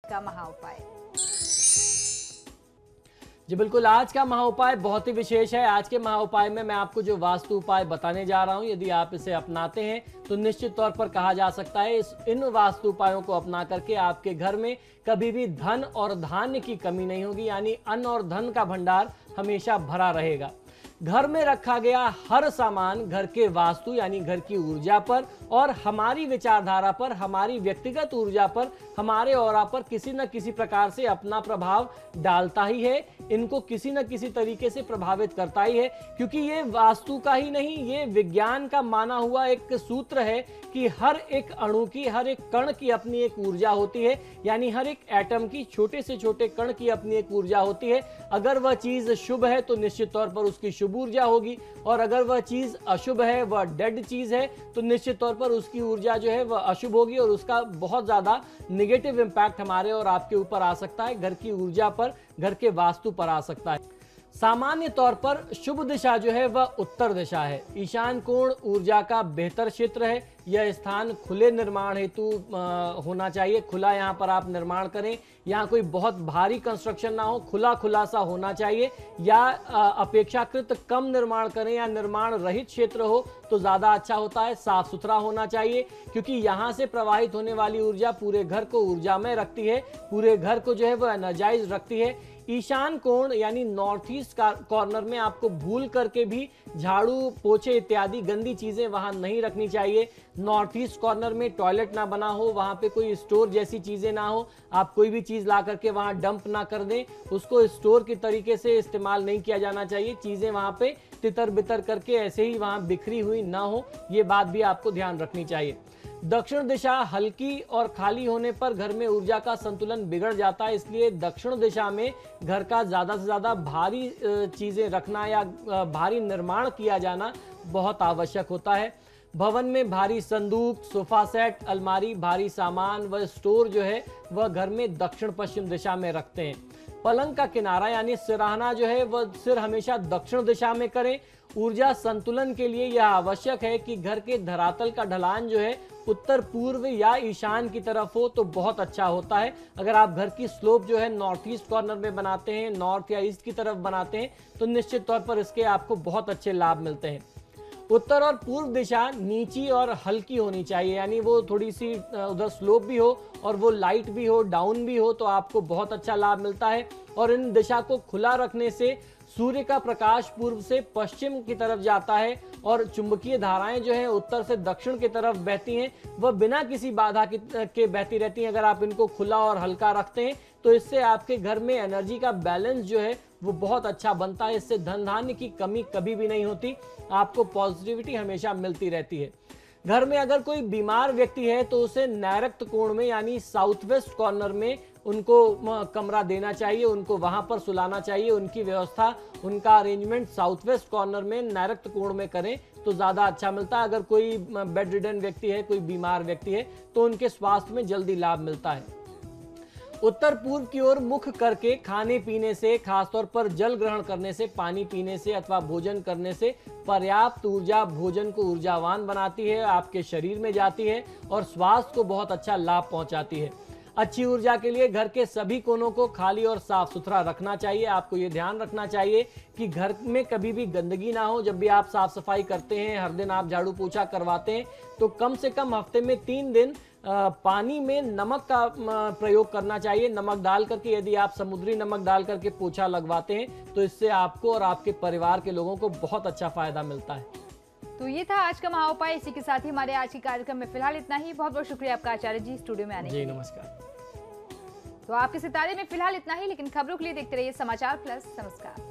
का महा उपाय। जी बिल्कुल, आज का महा उपाय बहुत ही विशेष है। आज के महा उपाय में मैं आपको जो वास्तु उपाय बताने जा रहा हूं, यदि आप इसे अपनाते हैं तो निश्चित तौर पर कहा जा सकता है इन वास्तु उपायों को अपना करके आपके घर में कभी भी धन और धान्य की कमी नहीं होगी, यानी अन्न और धन का भंडार हमेशा भरा रहेगा। घर में रखा गया हर सामान घर के वास्तु यानी घर की ऊर्जा पर और हमारी विचारधारा पर, हमारी व्यक्तिगत ऊर्जा पर, हमारे ऑरा पर किसी न किसी प्रकार से अपना प्रभाव डालता ही है। इनको किसी न किसी तरीके से प्रभावित करता ही है, क्योंकि ये वास्तु का ही नहीं, ये विज्ञान का माना हुआ एक सूत्र है कि हर एक अणु की, हर एक कण की अपनी एक ऊर्जा होती है, यानी हर एक एटम की, छोटे से छोटे कण की अपनी एक ऊर्जा होती है। अगर वह चीज शुभ है तो निश्चित तौर पर उसकी शुभ ऊर्जा होगी, और अगर वह चीज अशुभ है, वह डेड चीज है, तो निश्चित तौर पर उसकी ऊर्जा जो है वह अशुभ होगी और उसका बहुत ज्यादा नेगेटिव इंपैक्ट हमारे और आपके ऊपर आ सकता है, घर की ऊर्जा पर, घर के वास्तु पर आ सकता है। सामान्य तौर पर शुभ दिशा जो है वह उत्तर दिशा है। ईशान कोण ऊर्जा का बेहतर क्षेत्र है। यह स्थान खुले निर्माण हेतु होना चाहिए। खुला यहाँ पर आप निर्माण करें, यहाँ कोई बहुत भारी कंस्ट्रक्शन ना हो, खुला खुला सा होना चाहिए, या अपेक्षाकृत कम निर्माण करें या निर्माण रहित क्षेत्र हो तो ज्यादा अच्छा होता है। साफ सुथरा होना चाहिए, क्योंकि यहाँ से प्रवाहित होने वाली ऊर्जा पूरे घर को ऊर्जामय रखती है, पूरे घर को जो है वह एनर्जाइज रखती है। ईशान कोण यानी नॉर्थ ईस्ट कॉर्नर में आपको भूल करके भी झाड़ू, पोछे इत्यादि गंदी चीजें वहां नहीं रखनी चाहिए। नॉर्थ ईस्ट कॉर्नर में टॉयलेट ना बना हो, वहां पे कोई स्टोर जैसी चीजें ना हो, आप कोई भी चीज ला करके वहां डंप ना कर दें, उसको स्टोर की तरीके से इस्तेमाल नहीं किया जाना चाहिए। चीजें वहां पे तितर बितर करके ऐसे ही वहां बिखरी हुई ना हो, ये बात भी आपको ध्यान रखनी चाहिए। दक्षिण दिशा हल्की और खाली होने पर घर में ऊर्जा का संतुलन बिगड़ जाता है, इसलिए दक्षिण दिशा में घर का ज्यादा से ज्यादा भारी चीजें रखना या भारी निर्माण किया जाना बहुत आवश्यक होता है। भवन में भारी संदूक, सोफा सेट, अलमारी, भारी सामान व स्टोर जो है वह घर में दक्षिण पश्चिम दिशा में रखते हैं। पलंग का किनारा यानी सिरहाना जो है वह सिर हमेशा दक्षिण दिशा में करें। ऊर्जा संतुलन के लिए यह आवश्यक है कि घर के धरातल का ढलान जो है उत्तर पूर्व या ईशान की तरफ हो तो बहुत अच्छा होता है। अगर आप घर की स्लोप जो है नॉर्थ ईस्ट कॉर्नर में बनाते हैं, नॉर्थ या ईस्ट की तरफ बनाते हैं, तो निश्चित तौर पर इसके आपको बहुत अच्छे लाभ मिलते हैं। उत्तर और पूर्व दिशा नीची और हल्की होनी चाहिए, यानी वो थोड़ी सी उधर स्लोप भी हो और वो लाइट भी हो, डाउन भी हो, तो आपको बहुत अच्छा लाभ मिलता है। और इन दिशा को खुला रखने से सूर्य का प्रकाश पूर्व से पश्चिम की तरफ जाता है और चुंबकीय धाराएं जो हैं उत्तर से दक्षिण की तरफ बहती हैं, वह बिना किसी बाधा के बहती रहती हैं। अगर आप इनको खुला और हल्का रखते हैं तो इससे आपके घर में एनर्जी का बैलेंस जो है वो बहुत अच्छा बनता है। इससे धन धान्य की कमी कभी भी नहीं होती, आपको पॉजिटिविटी हमेशा मिलती रहती है। घर में अगर कोई बीमार व्यक्ति है तो उसे नैऋत्य कोण में यानी साउथ वेस्ट कॉर्नर में उनको कमरा देना चाहिए, उनको वहां पर सुलाना चाहिए। उनकी व्यवस्था, उनका अरेंजमेंट साउथ वेस्ट कॉर्नर में नैऋत्य कोण में करें तो ज्यादा अच्छा मिलता है। अगर कोई बेड रिडन व्यक्ति है, कोई बीमार व्यक्ति है, तो उनके स्वास्थ्य में जल्दी लाभ मिलता है। उत्तर पूर्व की ओर मुख करके खाने पीने से, खासतौर पर जल ग्रहण करने से, पानी पीने से अथवा भोजन करने से पर्याप्त ऊर्जा भोजन को ऊर्जावान बनाती है, आपके शरीर में जाती है और स्वास्थ्य को बहुत अच्छा लाभ पहुंचाती है। अच्छी ऊर्जा के लिए घर के सभी कोनों को खाली और साफ सुथरा रखना चाहिए। आपको ये ध्यान रखना चाहिए कि घर में कभी भी गंदगी ना हो। जब भी आप साफ सफाई करते हैं, हर दिन आप झाड़ू पोछा करवाते हैं, तो कम से कम हफ्ते में 3 दिन पानी में नमक का प्रयोग करना चाहिए। नमक डाल करके, यदि आप समुद्री नमक डाल करके पोछा लगवाते हैं तो इससे आपको और आपके परिवार के लोगों को बहुत अच्छा फायदा मिलता है। तो ये था आज का महा उपाय। इसी के साथ ही हमारे आज के कार्यक्रम में फिलहाल इतना ही। बहुत बहुत शुक्रिया आपका आचार्य जी स्टूडियो में आने के लिए। जी नमस्कार। तो आपके सितारे में फिलहाल इतना ही, लेकिन खबरों के लिए देखते रहिए समाचार प्लस। नमस्कार।